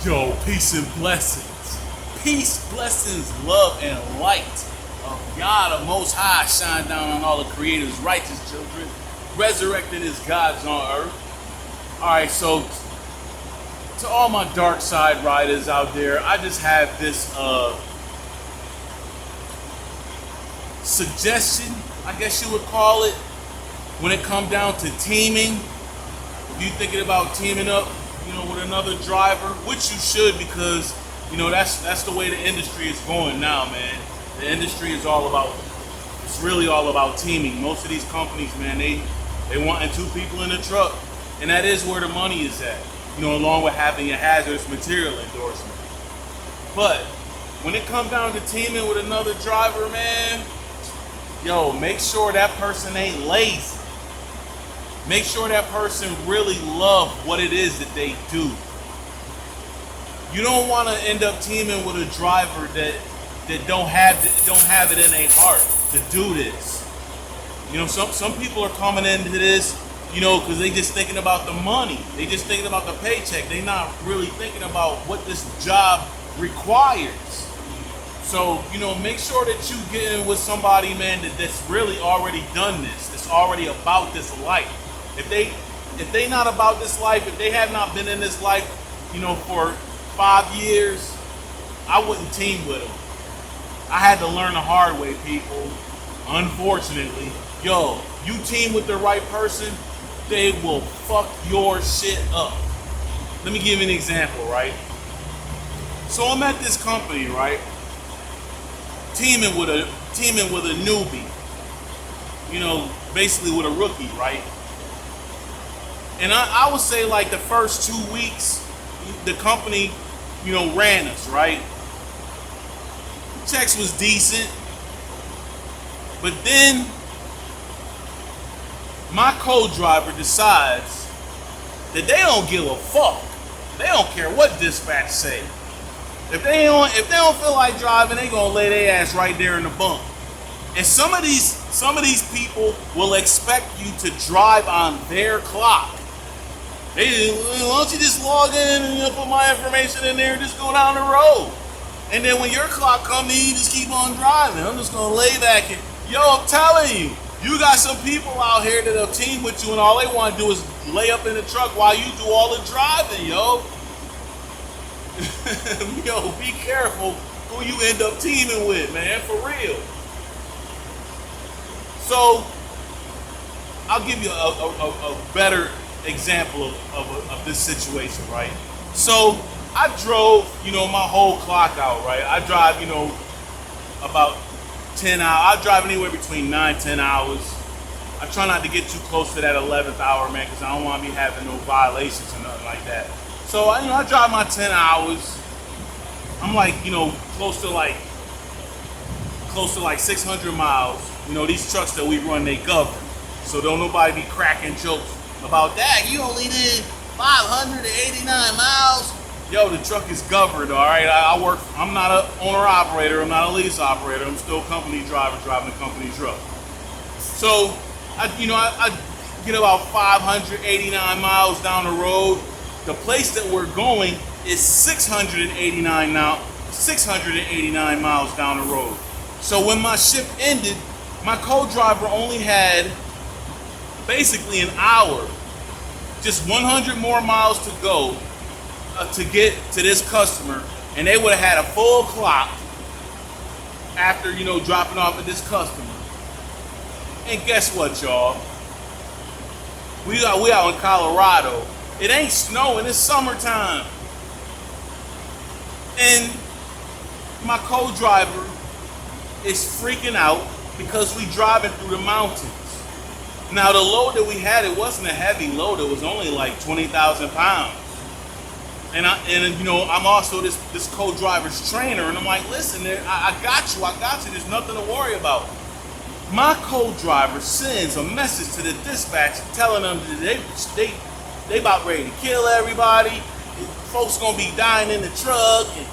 Yo, peace and blessings. Peace, blessings, love, and light of God, the Most High, shine down on all the Creator's righteous children, resurrected as gods on earth. All right, so to all my dark side riders out there, I just have this suggestion, I guess you would call it, when it comes down to teaming. If you're thinking about teaming up, with another driver, which you should, because that's the way the industry is going now, man. The industry is it's really all about teaming. Most of these companies, man, they wanting two people in the truck, and that is where the money is at. Along with having a hazardous material endorsement. But when it comes down to teaming with another driver, man, make sure that person ain't lazy. Make sure that person really loves what it is that they do. You don't want to end up teaming with a driver that don't have it in their heart to do this. Some people are coming into this, because they just thinking about the money. They just thinking about the paycheck. They not really thinking about what this job requires. So, make sure that you get in with somebody, man, that's really already done this. That's already about this life. If they not about this life, if they have not been in this life, for 5 years, I wouldn't team with them. I had to learn the hard way, people. Unfortunately, you team with the right person, they will fuck your shit up. Let me give you an example, right? So I'm at this company, right? Teaming with a newbie. Basically with a rookie, right? And I would say like the first 2 weeks, the company, ran us, right? Checks was decent. But then my co-driver decides that they don't give a fuck. They don't care what dispatch say. If they don't feel like driving, they gonna lay their ass right there in the bunk. And some of these people will expect you to drive on their clock. Hey, why don't you just log in and put my information in there and just go down the road? And then when your clock comes in, you just keep on driving. I'm just going to lay back and, I'm telling you, you got some people out here that'll team with you and all they want to do is lay up in the truck while you do all the driving, be careful who you end up teaming with, man, for real. So, I'll give you a better example of this situation, right? So I drove, my whole clock out, right? I drive, about 10 hours. I drive anywhere between 9-10 hours. I try not to get too close to that 11th hour, man, because I don't want to be having no violations or nothing like that. So I drive my 10 hours. I'm like, close to like 600 miles. These trucks that we run, they govern. So don't nobody be cracking jokes about that. You only did 589 miles. The truck is governed, all right? I'm not an owner-operator. I'm not a lease operator. I'm still a company driver driving a company truck. So, I get about 589 miles down the road. The place that we're going is 689 miles down the road. So when my shift ended, my co-driver only had basically an hour, just 100 more miles to go to get to this customer, and they would have had a full clock after dropping off at this customer. And guess what, y'all? We out in Colorado. It ain't snowing. It's summertime, and my co-driver is freaking out because we driving through the mountains. Now the load that we had, it wasn't a heavy load. It was only like 20,000 pounds. And I'm also this co-driver's trainer, and I'm like, listen, I got you. There's nothing to worry about. My co-driver sends a message to the dispatch telling them that they about ready to kill everybody. Folks gonna be dying in the truck. And,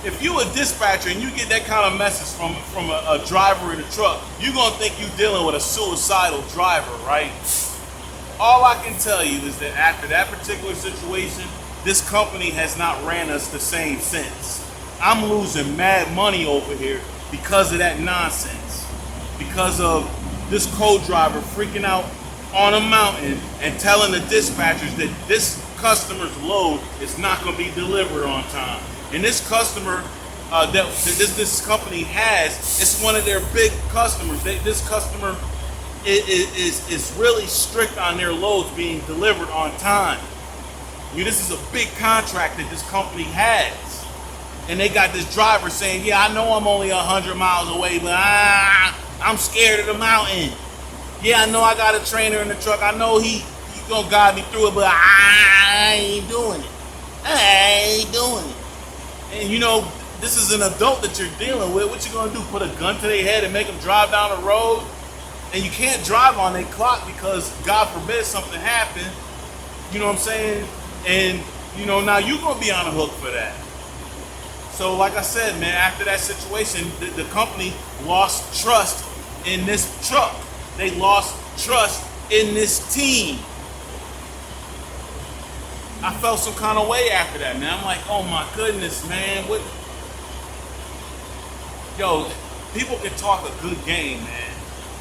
if you a dispatcher and you get that kind of message from a driver in a truck, you're gonna think you're dealing with a suicidal driver, right? All I can tell you is that after that particular situation, this company has not ran us the same since. I'm losing mad money over here because of that nonsense. Because of this co-driver freaking out on a mountain and telling the dispatchers that this customer's load is not going to be delivered on time. And this customer that this company has, it's one of their big customers. This customer is really strict on their loads being delivered on time. I mean, this is a big contract that this company has. And they got this driver saying, yeah, I know I'm only 100 miles away, but I'm scared of the mountain. Yeah, I know I got a trainer in the truck. I know he gonna guide me through it, but I ain't doing it. I ain't doing it. And you know, this is an adult that you're dealing with. What you gonna do? Put a gun to their head and make them drive down the road? And you can't drive on their clock because God forbid something happen. You know what I'm saying? And you know, now you're gonna be on the hook for that. So like I said, man, after that situation, the company lost trust in this truck. They lost trust in this team. I felt some kind of way after that, man. I'm like, oh my goodness, man. What? Yo, people can talk a good game, man.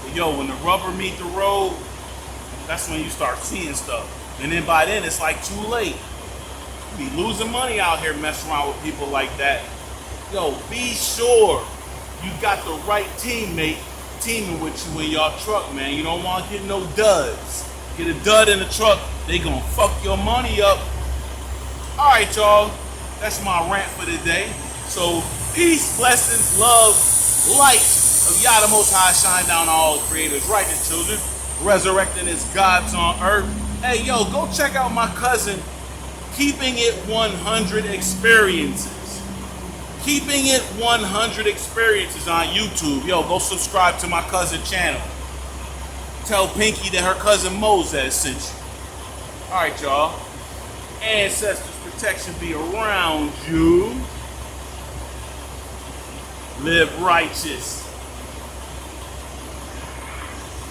But yo, when the rubber meet the road, that's when you start seeing stuff. And then by then, it's like too late. You be losing money out here messing around with people like that. Yo, be sure you got the right teammate teaming with you in your truck, man. You don't want to get no duds. Get a dud in the truck, they gonna fuck your money up. All right, y'all. That's my rant for today. So, peace, blessings, love, light of Yah the Most High shine down on all creators, righteous children, resurrecting as gods on earth. Hey, yo, go check out my cousin, Keeping It 100 Experiences. Keeping It 100 Experiences on YouTube. Yo, go subscribe to my cousin channel. Tell Pinky that her cousin MoZe sent you. Alright, y'all. Ancestors' protection be around you. Live righteous.